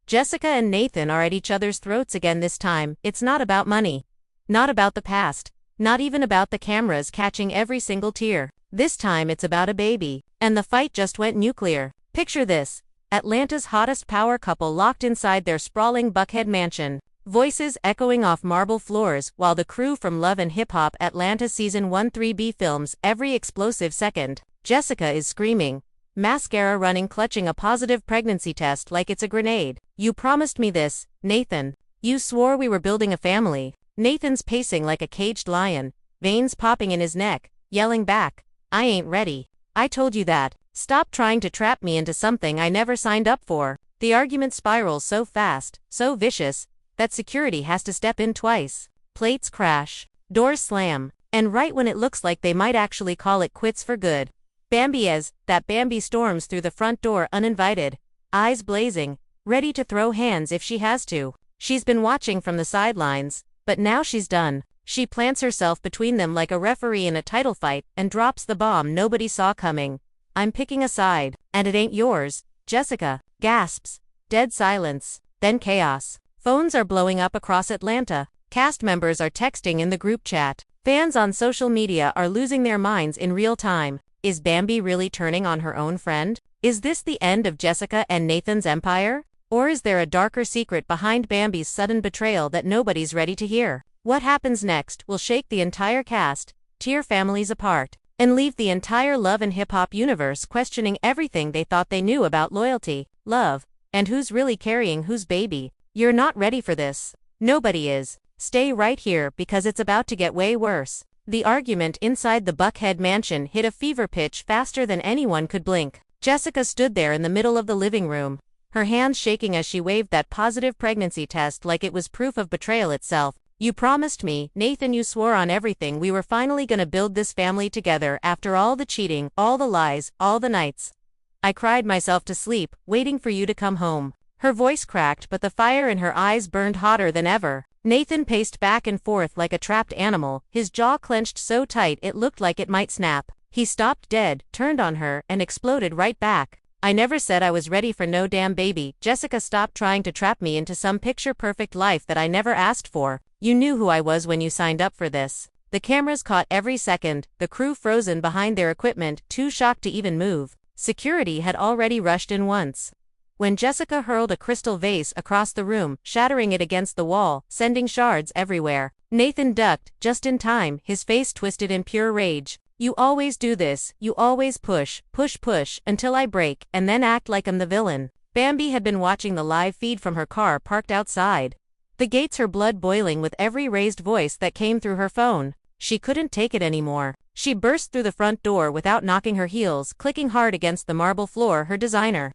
Jessica and Nathan are at each other's throats again this time. It's not about money. Not about the past. Not even about the cameras catching every single tear. This time it's about a baby. And the fight just went nuclear. Picture this. Atlanta's hottest power couple locked inside their sprawling Buckhead mansion. Voices echoing off marble floors while the crew from Love and Hip Hop Atlanta Season 13B films every explosive second. Jessica is screaming. Mascara running, clutching a positive pregnancy test like it's a grenade. You promised me this, Nathan. You swore we were building a family. Nathan's pacing like a caged lion, veins popping in his neck, yelling back. I ain't ready. I told you that. Stop trying to trap me into something I never signed up for. The argument spirals so fast, so vicious, that security has to step in twice. Plates crash, doors slam, and right when it looks like they might actually call it quits for good, Bambi storms through the front door uninvited, eyes blazing, ready to throw hands if she has to. She's been watching from the sidelines, but now she's done. She plants herself between them like a referee in a title fight and drops the bomb nobody saw coming. I'm picking a side, and it ain't yours. Jessica gasps. Dead silence, then chaos. Phones are blowing up across Atlanta. Cast members are texting in the group chat. Fans on social media are losing their minds in real time. Is Bambi really turning on her own friend? Is this the end of Jessica and Nathan's empire? Or is there a darker secret behind Bambi's sudden betrayal that nobody's ready to hear? What happens next will shake the entire cast, tear families apart, and leave the entire Love and Hip Hop universe questioning everything they thought they knew about loyalty, love, and who's really carrying whose baby. You're not ready for this. Nobody is. Stay right here because it's about to get way worse. The argument inside the Buckhead mansion hit a fever pitch faster than anyone could blink. Jessica stood there in the middle of the living room, her hands shaking as she waved that positive pregnancy test like it was proof of betrayal itself. You promised me, Nathan, you swore on everything we were finally gonna build this family together after all the cheating, all the lies, all the nights. I cried myself to sleep, waiting for you to come home. Her voice cracked but the fire in her eyes burned hotter than ever. Nathan paced back and forth like a trapped animal, his jaw clenched so tight it looked like it might snap. He stopped dead, turned on her, and exploded right back. I never said I was ready for no damn baby. Jessica, stop trying to trap me into some picture-perfect life that I never asked for. You knew who I was when you signed up for this. The cameras caught every second, the crew frozen behind their equipment, too shocked to even move. Security had already rushed in once. When Jessica hurled a crystal vase across the room, shattering it against the wall, sending shards everywhere, Nathan ducked, just in time, his face twisted in pure rage. You always do this, you always push, until I break, and then act like I'm the villain. Bambi had been watching the live feed from her car parked outside. The gates, her blood boiling with every raised voice that came through her phone. She couldn't take it anymore. She burst through the front door without knocking her heels, clicking hard against the marble floor, her designer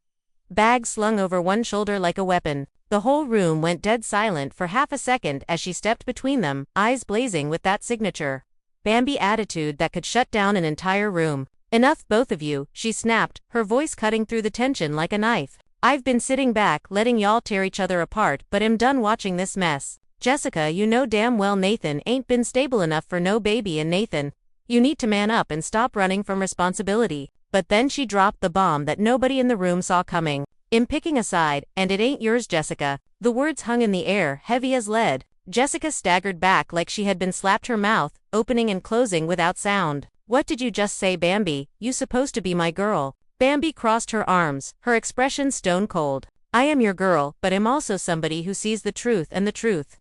bag slung over one shoulder like a weapon. The whole room went dead silent for half a second as she stepped between them, eyes blazing with that signature Bambi attitude that could shut down an entire room. Enough, both of you, she snapped, her voice cutting through the tension like a knife. I've been sitting back, letting y'all tear each other apart, but am done watching this mess. Jessica, you know damn well Nathan ain't been stable enough for no baby, and Nathan, you need to man up and stop running from responsibility. But then she dropped the bomb that nobody in the room saw coming. I'm picking a side, and it ain't yours, Jessica. The words hung in the air, heavy as lead. Jessica staggered back like she had been slapped, her mouth opening and closing without sound. What did you just say, Bambi? You supposed to be my girl. Bambi crossed her arms, her expression stone cold. I am your girl, but am also somebody who sees the truth, and the truth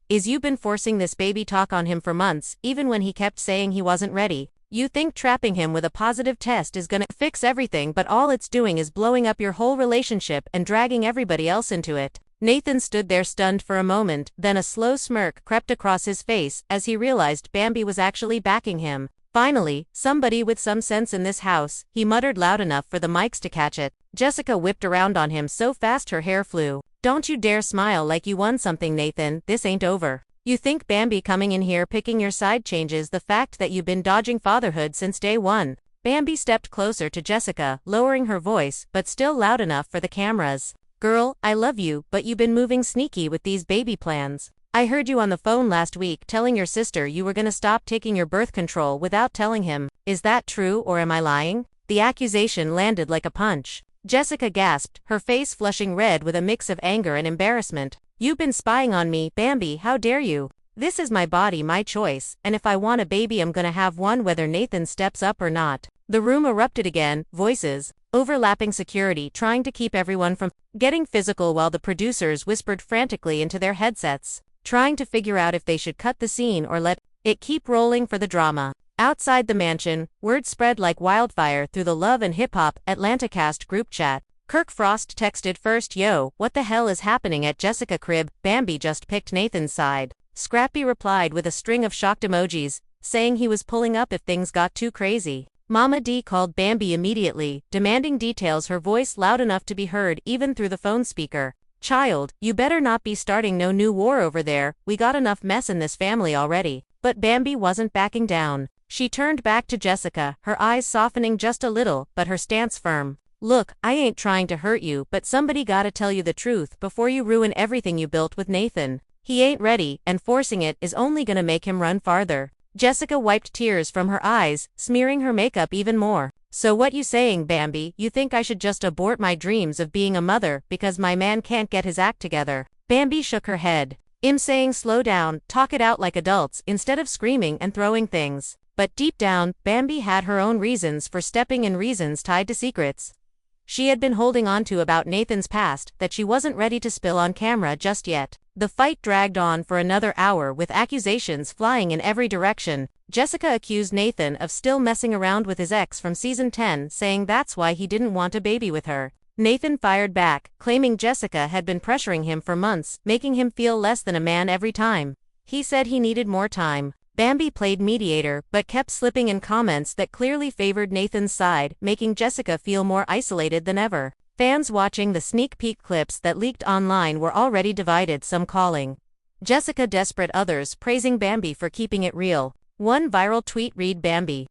is you been forcing this baby talk on him for months, even when he kept saying he wasn't ready. You think trapping him with a positive test is gonna fix everything, but all it's doing is blowing up your whole relationship and dragging everybody else into it. Nathan stood there stunned for a moment, then a slow smirk crept across his face as he realized Bambi was actually backing him. Finally, somebody with some sense in this house, he muttered loud enough for the mics to catch it. Jessica whipped around on him so fast her hair flew. Don't you dare smile like you won something, Nathan, this ain't over. You think Bambi coming in here picking your side changes the fact that you've been dodging fatherhood since day one? Bambi stepped closer to Jessica, lowering her voice, but still loud enough for the cameras. Girl, I love you, but you've been moving sneaky with these baby plans. I heard you on the phone last week telling your sister you were gonna stop taking your birth control without telling him. Is that true, or am I lying? The accusation landed like a punch. Jessica gasped, her face flushing red with a mix of anger and embarrassment. "You've been spying on me, Bambi, how dare you? This is my body, my choice, and if I want a baby I'm gonna have one whether Nathan steps up or not." The room erupted again, voices, overlapping, security trying to keep everyone from getting physical while the producers whispered frantically into their headsets, trying to figure out if they should cut the scene or let it keep rolling for the drama. Outside the mansion, word spread like wildfire through the Love and Hip Hop Atlanta cast group chat. Kirk Frost texted first, "Yo, what the hell is happening at Jessica crib? Bambi just picked Nathan's side." Scrappy replied with a string of shocked emojis, saying he was pulling up if things got too crazy. Mama D called Bambi immediately, demanding details, her voice loud enough to be heard even through the phone speaker. "Child, you better not be starting no new war over there, we got enough mess in this family already." But Bambi wasn't backing down. She turned back to Jessica, her eyes softening just a little, but her stance firm. "Look, I ain't trying to hurt you, but somebody gotta tell you the truth before you ruin everything you built with Nathan. He ain't ready, and forcing it is only gonna make him run farther." Jessica wiped tears from her eyes, smearing her makeup even more. "So what you saying, Bambi? You think I should just abort my dreams of being a mother because my man can't get his act together?" Bambi shook her head. "I'm saying slow down, talk it out like adults instead of screaming and throwing things." But deep down, Bambi had her own reasons for stepping in, reasons tied to secrets she had been holding on to about Nathan's past that she wasn't ready to spill on camera just yet. The fight dragged on for another hour with accusations flying in every direction. Jessica accused Nathan of still messing around with his ex from season 10, saying that's why he didn't want a baby with her. Nathan fired back, claiming Jessica had been pressuring him for months, making him feel less than a man every time. He said he needed more time. Bambi played mediator, but kept slipping in comments that clearly favored Nathan's side, making Jessica feel more isolated than ever. Fans watching the sneak peek clips that leaked online were already divided, some calling Jessica desperate, others praising Bambi for keeping it real. One viral tweet read, "Bambi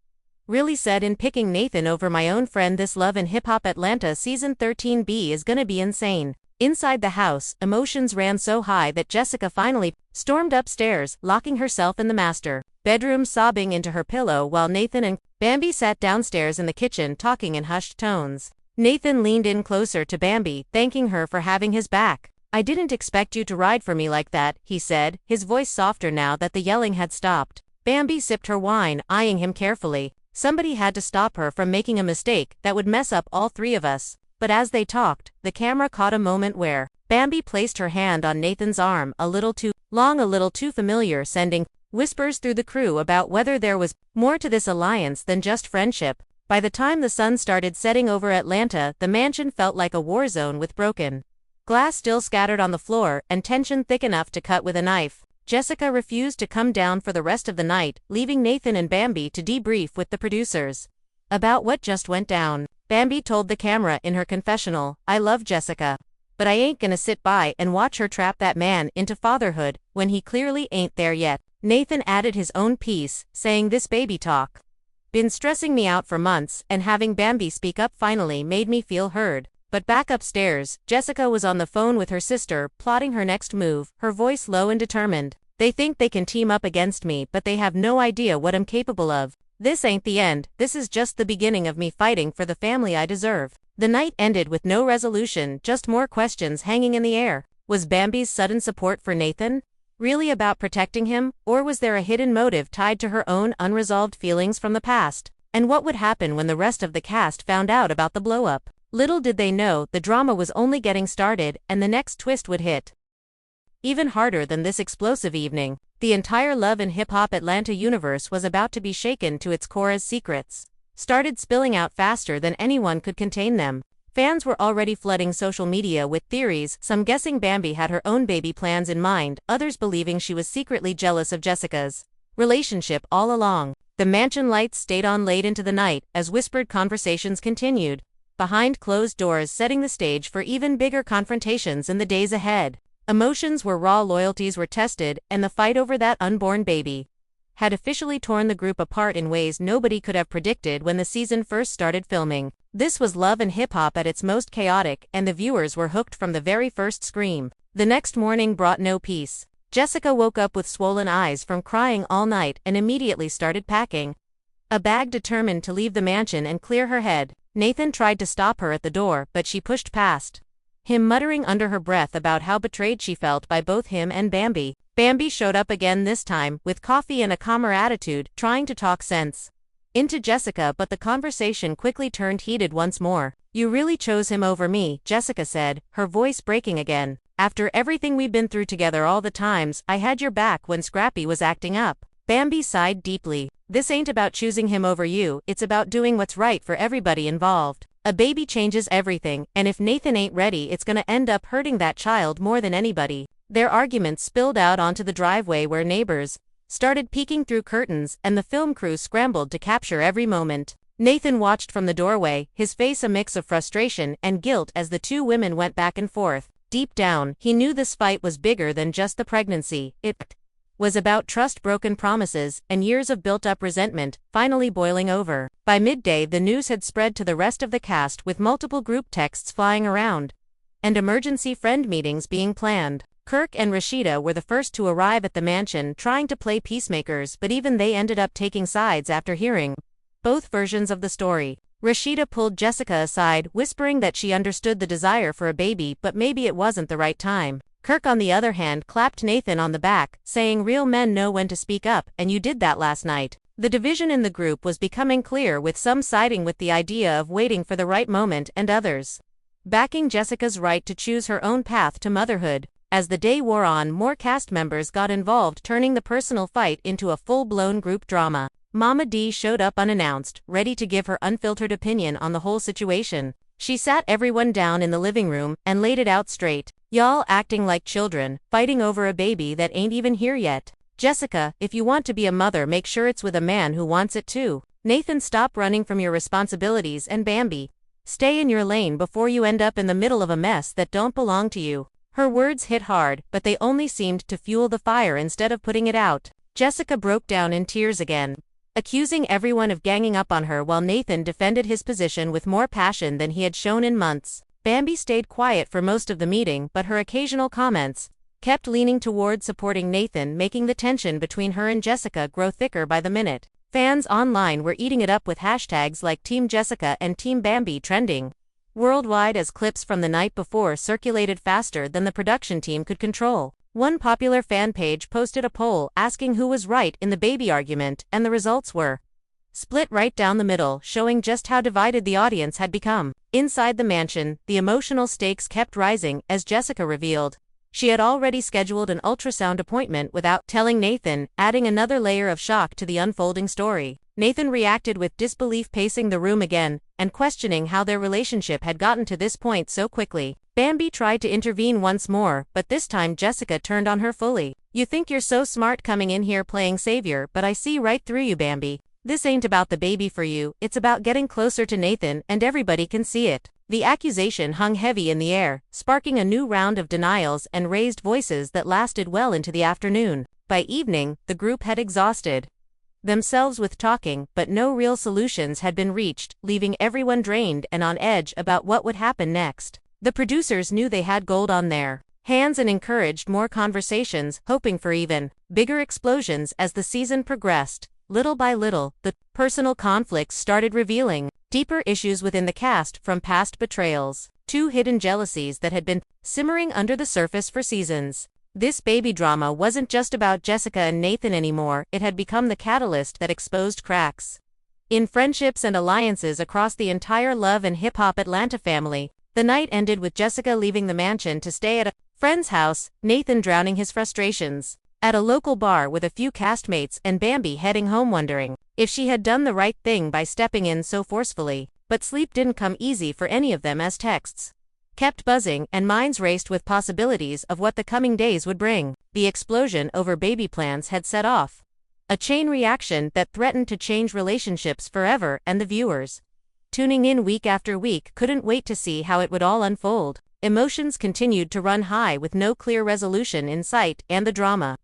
really said in picking Nathan over my own friend, this Love and Hip Hop Atlanta season 13B is gonna be insane." Inside the house, emotions ran so high that Jessica finally stormed upstairs, locking herself in the master bedroom, sobbing into her pillow while Nathan and Bambi sat downstairs in the kitchen talking in hushed tones. Nathan leaned in closer to Bambi, thanking her for having his back. "I didn't expect you to ride for me like that," he said, his voice softer now that the yelling had stopped. Bambi sipped her wine, eyeing him carefully. Somebody had to stop her from making a mistake that would mess up all three of us. But as they talked, the camera caught a moment where Bambi placed her hand on Nathan's arm, a little too long, a little too familiar, sending whispers through the crew about whether there was more to this alliance than just friendship. By the time the sun started setting over Atlanta, the mansion felt like a war zone with broken glass still scattered on the floor and tension thick enough to cut with a knife. Jessica refused to come down for the rest of the night, leaving Nathan and Bambi to debrief with the producers about what just went down. Bambi told the camera in her confessional, "I love Jessica, but I ain't gonna sit by and watch her trap that man into fatherhood when he clearly ain't there yet." Nathan added his own piece, saying, "This baby talk been stressing me out for months, and having Bambi speak up finally made me feel heard." But back upstairs, Jessica was on the phone with her sister, plotting her next move, her voice low and determined. "They think they can team up against me, but they have no idea what I'm capable of. This ain't the end, this is just the beginning of me fighting for the family I deserve." The night ended with no resolution, just more questions hanging in the air. Was Bambi's sudden support for Nathan really about protecting him, or was there a hidden motive tied to her own unresolved feelings from the past? And what would happen when the rest of the cast found out about the blow-up? Little did they know, the drama was only getting started, and the next twist would hit even harder than this explosive evening. The entire Love and Hip Hop Atlanta universe was about to be shaken to its core as secrets started spilling out faster than anyone could contain them. Fans were already flooding social media with theories, some guessing Bambi had her own baby plans in mind, others believing she was secretly jealous of Jessica's relationship all along. The mansion lights stayed on late into the night as whispered conversations continued behind closed doors, setting the stage for even bigger confrontations in the days ahead. Emotions were raw, loyalties were tested, and the fight over that unborn baby had officially torn the group apart in ways nobody could have predicted when the season first started filming. This was Love and Hip Hop at its most chaotic, and the viewers were hooked from the very first scream. The next morning brought no peace. Jessica woke up with swollen eyes from crying all night and immediately started packing a bag, determined to leave the mansion and clear her head. Nathan tried to stop her at the door, but she pushed past him, muttering under her breath about how betrayed she felt by both him and Bambi. Bambi showed up again, this time with coffee and a calmer attitude, trying to talk sense into Jessica, but the conversation quickly turned heated once more. "You really chose him over me," Jessica said, her voice breaking again. "After everything we've been through together, all the times I had your back when Scrappy was acting up." Bambi sighed deeply. "This ain't about choosing him over you, it's about doing what's right for everybody involved. A baby changes everything, and if Nathan ain't ready, it's gonna end up hurting that child more than anybody." Their arguments spilled out onto the driveway, where neighbors started peeking through curtains, and the film crew scrambled to capture every moment. Nathan watched from the doorway, his face a mix of frustration and guilt as the two women went back and forth. Deep down, he knew this fight was bigger than just the pregnancy. It was about trust, broken promises, and years of built-up resentment, finally boiling over. By midday, the news had spread to the rest of the cast, with multiple group texts flying around and emergency friend meetings being planned. Kirk and Rashida were the first to arrive at the mansion, trying to play peacemakers, but even they ended up taking sides after hearing both versions of the story. Rashida pulled Jessica aside, whispering that she understood the desire for a baby, but maybe it wasn't the right time. Kirk, on the other hand, clapped Nathan on the back, saying, "Real men know when to speak up, and you did that last night." The division in the group was becoming clear, with some siding with the idea of waiting for the right moment and others backing Jessica's right to choose her own path to motherhood. As the day wore on, more cast members got involved, turning the personal fight into a full-blown group drama. Mama D showed up unannounced, ready to give her unfiltered opinion on the whole situation. She sat everyone down in the living room and laid it out straight. "Y'all acting like children, fighting over a baby that ain't even here yet. Jessica, if you want to be a mother, make sure it's with a man who wants it too. Nathan, stop running from your responsibilities, and Bambi, stay in your lane before you end up in the middle of a mess that don't belong to you." Her words hit hard, but they only seemed to fuel the fire instead of putting it out. Jessica broke down in tears again, accusing everyone of ganging up on her, while Nathan defended his position with more passion than he had shown in months. Bambi stayed quiet for most of the meeting, but her occasional comments kept leaning toward supporting Nathan, making the tension between her and Jessica grow thicker by the minute. Fans online were eating it up, with hashtags like Team Jessica and Team Bambi trending worldwide as clips from the night before circulated faster than the production team could control. One popular fan page posted a poll asking who was right in the baby argument, and the results were split right down the middle, showing just how divided the audience had become. Inside the mansion, the emotional stakes kept rising as Jessica revealed she had already scheduled an ultrasound appointment without telling Nathan, adding another layer of shock to the unfolding story. Nathan reacted with disbelief, pacing the room again and questioning how their relationship had gotten to this point so quickly. Bambi tried to intervene once more, but this time Jessica turned on her fully. "You think you're so smart coming in here playing savior, but I see right through you, Bambi. This ain't about the baby for you, it's about getting closer to Nathan, and everybody can see it." The accusation hung heavy in the air, sparking a new round of denials and raised voices that lasted well into the afternoon. By evening, the group had exhausted themselves with talking, but no real solutions had been reached, leaving everyone drained and on edge about what would happen next. The producers knew they had gold on their hands and encouraged more conversations, hoping for even bigger explosions as the season progressed. Little by little, the personal conflicts started revealing deeper issues within the cast, from past betrayals to hidden jealousies that had been simmering under the surface for seasons. This baby drama wasn't just about Jessica and Nathan anymore, it had become the catalyst that exposed cracks in friendships and alliances across the entire Love and Hip Hop Atlanta family. The night ended with Jessica leaving the mansion to stay at a friend's house, Nathan drowning his frustrations at a local bar with a few castmates, and Bambi heading home wondering if she had done the right thing by stepping in so forcefully. But sleep didn't come easy for any of them, as texts kept buzzing and minds raced with possibilities of what the coming days would bring. The explosion over baby plans had set off a chain reaction that threatened to change relationships forever, and the viewers, tuning in week after week, couldn't wait to see how it would all unfold. Emotions continued to run high with no clear resolution in sight, and the drama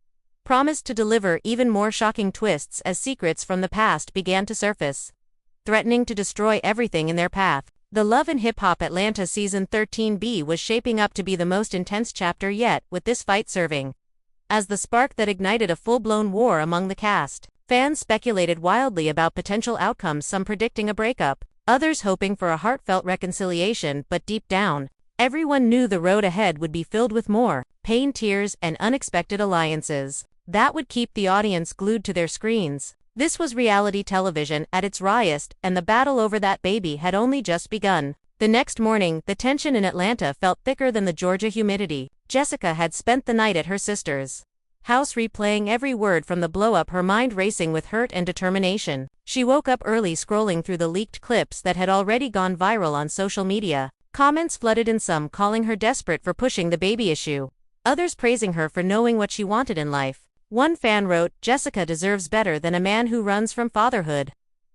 promised to deliver even more shocking twists as secrets from the past began to surface, threatening to destroy everything in their path. The Love and Hip Hop Atlanta Season 13B was shaping up to be the most intense chapter yet, with this fight serving as the spark that ignited a full-blown war among the cast. Fans speculated wildly about potential outcomes, some predicting a breakup, others hoping for a heartfelt reconciliation, but deep down, everyone knew the road ahead would be filled with more pain, tears, and unexpected alliances that would keep the audience glued to their screens. This was reality television at its rawest, and the battle over that baby had only just begun. The next morning, the tension in Atlanta felt thicker than the Georgia humidity. Jessica had spent the night at her sister's house replaying every word from the blow-up, her mind racing with hurt and determination. She woke up early scrolling through the leaked clips that had already gone viral on social media. Comments flooded in, some calling her desperate for pushing the baby issue, others praising her for knowing what she wanted in life. One fan wrote, "Jessica deserves better than a man who runs from fatherhood,"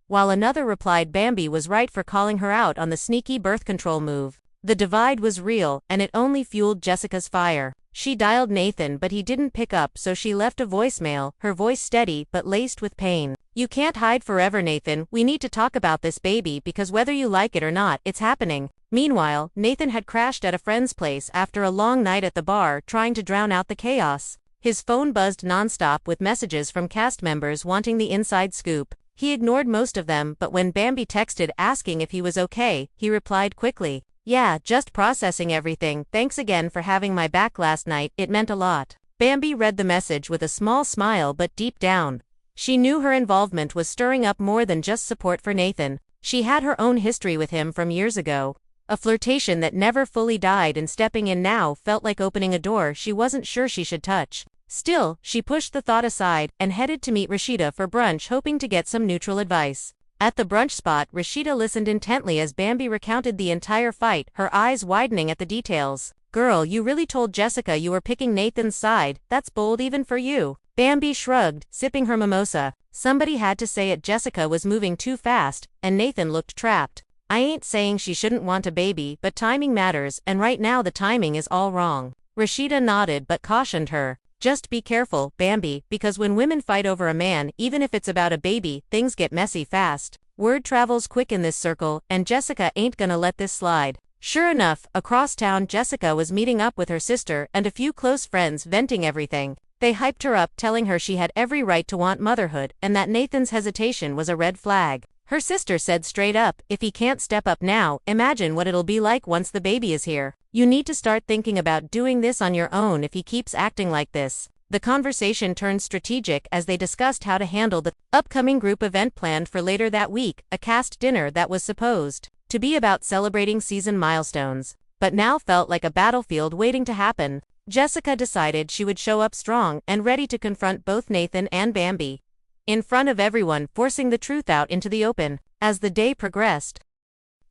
while another replied Bambi was right for calling her out on the sneaky birth control move. The divide was real, and it only fueled Jessica's fire. She dialed Nathan, but he didn't pick up, so she left a voicemail, her voice steady but laced with pain. "You can't hide forever, Nathan. We need to talk about this baby, because whether you like it or not, it's happening." Meanwhile, Nathan had crashed at a friend's place after a long night at the bar, trying to drown out the chaos. His phone buzzed nonstop with messages from cast members wanting the inside scoop. He ignored most of them, but when Bambi texted asking if he was okay, he replied quickly, "Yeah, just processing everything. Thanks again for having my back last night, it meant a lot." Bambi read the message with a small smile, but deep down, she knew her involvement was stirring up more than just support for Nathan. She had her own history with him from years ago, a flirtation that never fully died, and stepping in now felt like opening a door she wasn't sure she should touch. Still, she pushed the thought aside and headed to meet Rashida for brunch, hoping to get some neutral advice. At the brunch spot, Rashida listened intently as Bambi recounted the entire fight, her eyes widening at the details. "Girl, you really told Jessica you were picking Nathan's side. That's bold even for you." Bambi shrugged, sipping her mimosa. Somebody had to say it. Jessica was moving too fast, and Nathan looked trapped. "I ain't saying she shouldn't want a baby, but timing matters, and right now the timing is all wrong." Rashida nodded but cautioned her, "Just be careful, Bambi, because when women fight over a man, even if it's about a baby, things get messy fast. Word travels quick in this circle, and Jessica ain't gonna let this slide." Sure enough, across town, Jessica was meeting up with her sister and a few close friends, venting everything. They hyped her up, telling her she had every right to want motherhood, and that Nathan's hesitation was a red flag. Her sister said straight up, "If he can't step up now, imagine what it'll be like once the baby is here. You need to start thinking about doing this on your own if he keeps acting like this." The conversation turned strategic as they discussed how to handle the upcoming group event planned for later that week, a cast dinner that was supposed to be about celebrating season milestones, but now felt like a battlefield waiting to happen. Jessica decided she would show up strong and ready to confront both Nathan and Bambi in front of everyone, forcing the truth out into the open. As the day progressed,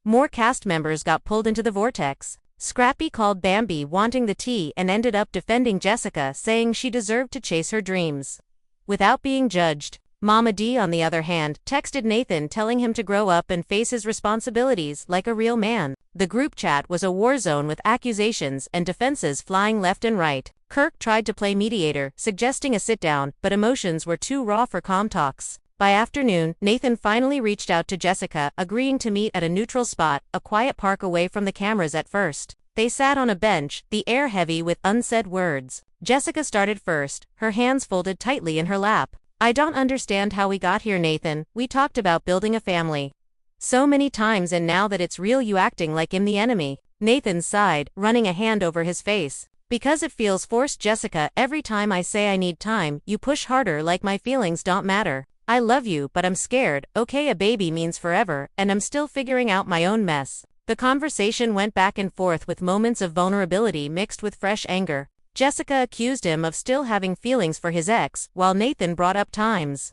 more cast members got pulled into the vortex. Scrappy called Bambi wanting the tea and ended up defending Jessica, saying she deserved to chase her dreams without being judged. Mama D, on the other hand, texted Nathan telling him to grow up and face his responsibilities like a real man. The group chat was a war zone with accusations and defenses flying left and right. Kirk tried to play mediator, suggesting a sit-down, but emotions were too raw for calm talks. By afternoon, Nathan finally reached out to Jessica, agreeing to meet at a neutral spot, a quiet park away from the cameras at first. They sat on a bench, the air heavy with unsaid words. Jessica started first, her hands folded tightly in her lap. "I don't understand how we got here, Nathan. We talked about building a family so many times, and now that it's real, you acting like I'm the enemy." Nathan sighed, running a hand over his face. "Because it feels forced, Jessica. Every time I say I need time, you push harder, like my feelings don't matter. I love you, but I'm scared. Okay, a baby means forever, and I'm still figuring out my own mess." The conversation went back and forth with moments of vulnerability mixed with fresh anger. Jessica accused him of still having feelings for his ex, while Nathan brought up times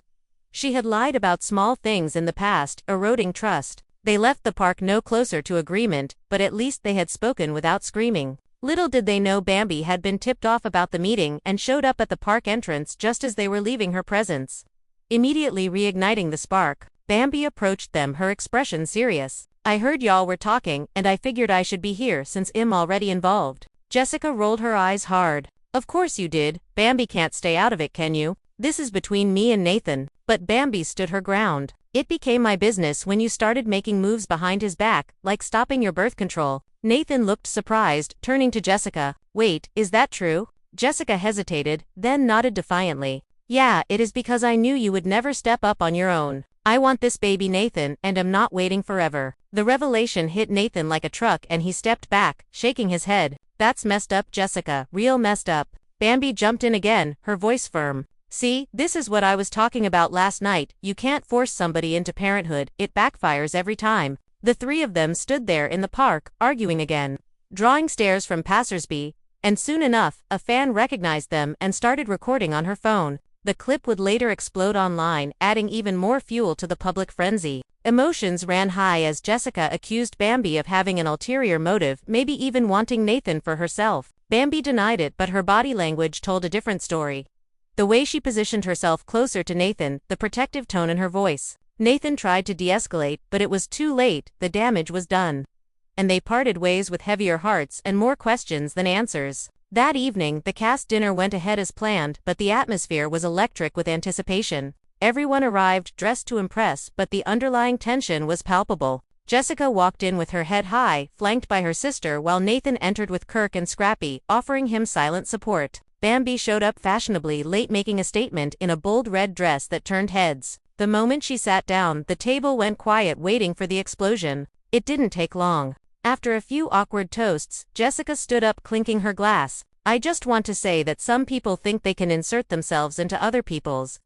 she had lied about small things in the past, eroding trust. They left the park no closer to agreement, but at least they had spoken without screaming. Little did they know Bambi had been tipped off about the meeting and showed up at the park entrance just as they were leaving her presence. Immediately reigniting the spark, Bambi approached them, her expression serious. "I heard y'all were talking, and I figured I should be here since I'm already involved." Jessica rolled her eyes hard. "Of course you did. Bambi can't stay out of it, can you? This is between me and Nathan." But Bambi stood her ground. "It became my business when you started making moves behind his back, like stopping your birth control." Nathan looked surprised, turning to Jessica. "Wait, is that true?" Jessica hesitated, then nodded defiantly. "Yeah, it is, because I knew you would never step up on your own. I want this baby Nathan and am not waiting forever. The revelation hit Nathan like a truck and he stepped back, shaking his head. That's messed up, Jessica, real messed up. Bambi jumped in again, her voice firm. See, this is what I was talking about last night. You can't force somebody into parenthood, it backfires every time. The three of them stood there in the park, arguing again, drawing stares from passersby, and soon enough, a fan recognized them and started recording on her phone. The clip would later explode online, adding even more fuel to the public frenzy. Emotions ran high as Jessica accused Bambi of having an ulterior motive, maybe even wanting Nathan for herself. Bambi denied it, but her body language told a different story. The way she positioned herself closer to Nathan, the protective tone in her voice. Nathan tried to de-escalate, but it was too late, the damage was done. And they parted ways with heavier hearts and more questions than answers. That evening, the cast dinner went ahead as planned, but the atmosphere was electric with anticipation. Everyone arrived dressed to impress, but the underlying tension was palpable. Jessica walked in with her head high, flanked by her sister, while Nathan entered with Kirk and Scrappy, offering him silent support. Bambi showed up fashionably late, making a statement in a bold red dress that turned heads. The moment she sat down, the table went quiet, waiting for the explosion. It didn't take long. After a few awkward toasts, Jessica stood up, clinking her glass. I just want to say that some people think they can insert themselves into other people's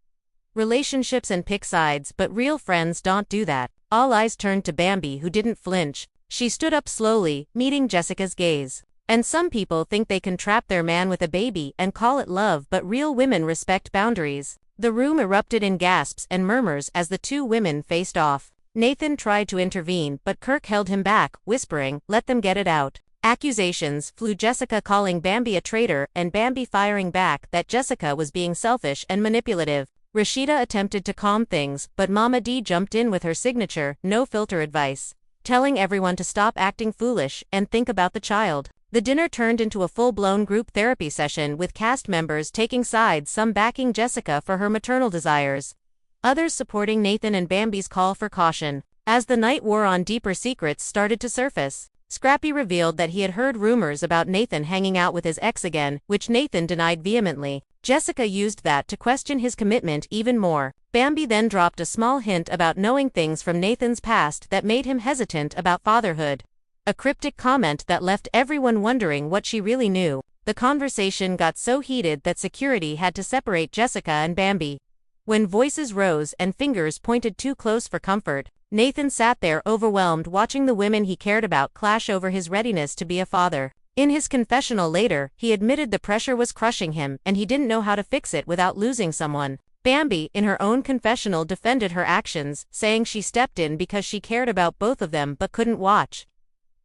relationships and pick sides, but real friends don't do that. All eyes turned to Bambi, who didn't flinch. She stood up slowly, meeting Jessica's gaze. And some people think they can trap their man with a baby and call it love, but real women respect boundaries. The room erupted in gasps and murmurs as the two women faced off. Nathan tried to intervene, but Kirk held him back, whispering, "Let them get it out." Accusations flew, Jessica calling Bambi a traitor, and Bambi firing back that Jessica was being selfish and manipulative. Rashida attempted to calm things, but Mama D jumped in with her signature, no filter advice, telling everyone to stop acting foolish and think about the child. The dinner turned into a full-blown group therapy session, with cast members taking sides, some backing Jessica for her maternal desires, others supporting Nathan and Bambi's call for caution. As the night wore on, deeper secrets started to surface. Scrappy revealed that he had heard rumors about Nathan hanging out with his ex again, which Nathan denied vehemently. Jessica used that to question his commitment even more. Bambi then dropped a small hint about knowing things from Nathan's past that made him hesitant about fatherhood. A cryptic comment that left everyone wondering what she really knew. The conversation got so heated that security had to separate Jessica and Bambi. When voices rose and fingers pointed too close for comfort, Nathan sat there overwhelmed, watching the women he cared about clash over his readiness to be a father. In his confessional later, he admitted the pressure was crushing him and he didn't know how to fix it without losing someone. Bambi, in her own confessional, defended her actions, saying she stepped in because she cared about both of them but couldn't watch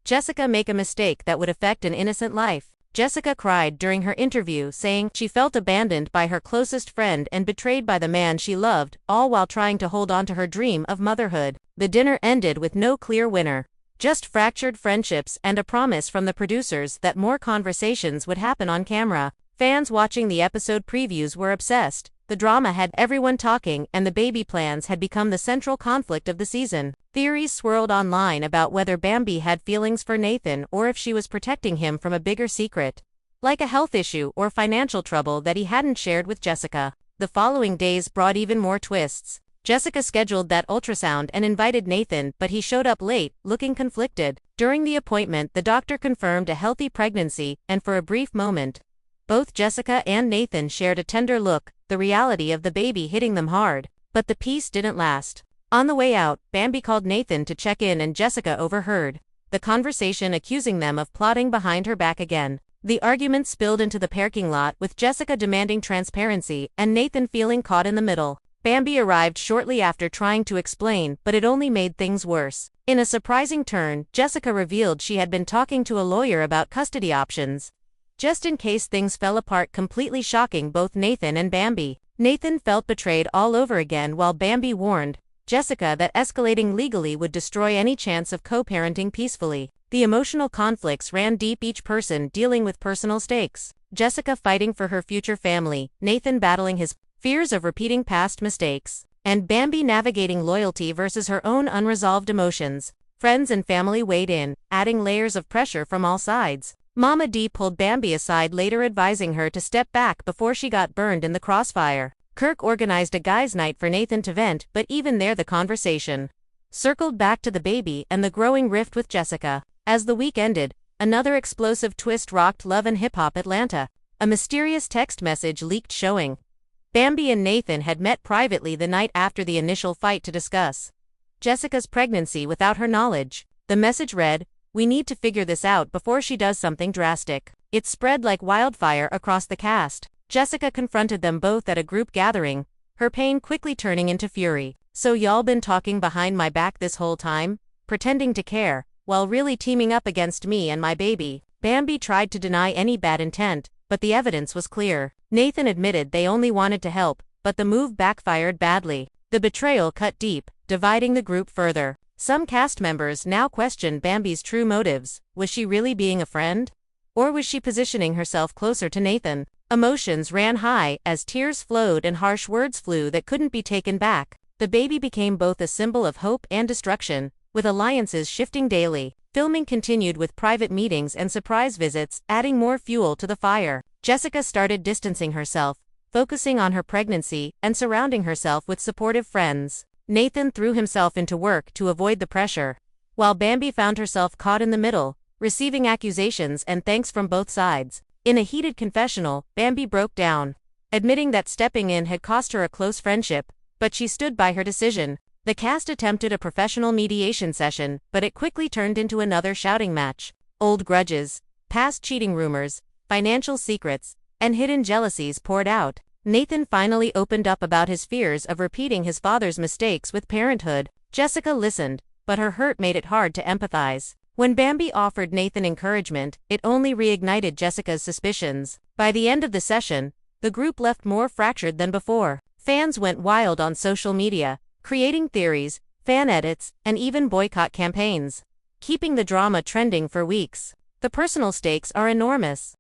Jessica make a mistake that would affect an innocent life. Jessica cried during her interview, saying she felt abandoned by her closest friend and betrayed by the man she loved, all while trying to hold on to her dream of motherhood. The dinner ended with no clear winner, just fractured friendships and a promise from the producers that more conversations would happen on camera. Fans watching the episode previews were obsessed. The drama had everyone talking, and the baby plans had become the central conflict of the season. Theories swirled online about whether Bambi had feelings for Nathan or if she was protecting him from a bigger secret, like a health issue or financial trouble that he hadn't shared with Jessica. The following days brought even more twists. Jessica scheduled that ultrasound and invited Nathan, but he showed up late, looking conflicted. During the appointment, the doctor confirmed a healthy pregnancy, and for a brief moment, both Jessica and Nathan shared a tender look, the reality of the baby hitting them hard. But the peace didn't last. On the way out, Bambi called Nathan to check in and Jessica overheard the conversation, accusing them of plotting behind her back again. The argument spilled into the parking lot, with Jessica demanding transparency and Nathan feeling caught in the middle. Bambi arrived shortly after, trying to explain, but it only made things worse. In a surprising turn, Jessica revealed she had been talking to a lawyer about custody options, just in case things fell apart, completely shocking both Nathan and Bambi. Nathan felt betrayed all over again, while Bambi warned Jessica that escalating legally would destroy any chance of co-parenting peacefully. The emotional conflicts ran deep, each person dealing with personal stakes. Jessica fighting for her future family, Nathan battling his fears of repeating past mistakes, and Bambi navigating loyalty versus her own unresolved emotions. Friends and family weighed in, adding layers of pressure from all sides. Mama D pulled Bambi aside later, advising her to step back before she got burned in the crossfire. Kirk organized a guys' night for Nathan to vent, but even there the conversation circled back to the baby and the growing rift with Jessica. As the week ended, another explosive twist rocked Love and Hip Hop Atlanta. A mysterious text message leaked showing Bambi and Nathan had met privately the night after the initial fight to discuss Jessica's pregnancy without her knowledge. The message read, "We need to figure this out before she does something drastic." It spread like wildfire across the cast. Jessica confronted them both at a group gathering, her pain quickly turning into fury. "So y'all been talking behind my back this whole time, pretending to care, while really teaming up against me and my baby?" Bambi tried to deny any bad intent, but the evidence was clear. Nathan admitted they only wanted to help, but the move backfired badly. The betrayal cut deep, dividing the group further. Some cast members now questioned Bambi's true motives. Was she really being a friend? Or was she positioning herself closer to Nathan? Emotions ran high as tears flowed and harsh words flew that couldn't be taken back. The baby became both a symbol of hope and destruction, with alliances shifting daily. Filming continued with private meetings and surprise visits, adding more fuel to the fire. Jessica started distancing herself, focusing on her pregnancy and surrounding herself with supportive friends. Nathan threw himself into work to avoid the pressure, while Bambi found herself caught in the middle, receiving accusations and thanks from both sides. In a heated confessional, Bambi broke down, admitting that stepping in had cost her a close friendship, but she stood by her decision. The cast attempted a professional mediation session, but it quickly turned into another shouting match. Old grudges, past cheating rumors, financial secrets, and hidden jealousies poured out. Nathan finally opened up about his fears of repeating his father's mistakes with parenthood. Jessica listened, but her hurt made it hard to empathize. When Bambi offered Nathan encouragement, it only reignited Jessica's suspicions. By the end of the session, the group left more fractured than before. Fans went wild on social media, creating theories, fan edits, and even boycott campaigns, keeping the drama trending for weeks. The personal stakes are enormous.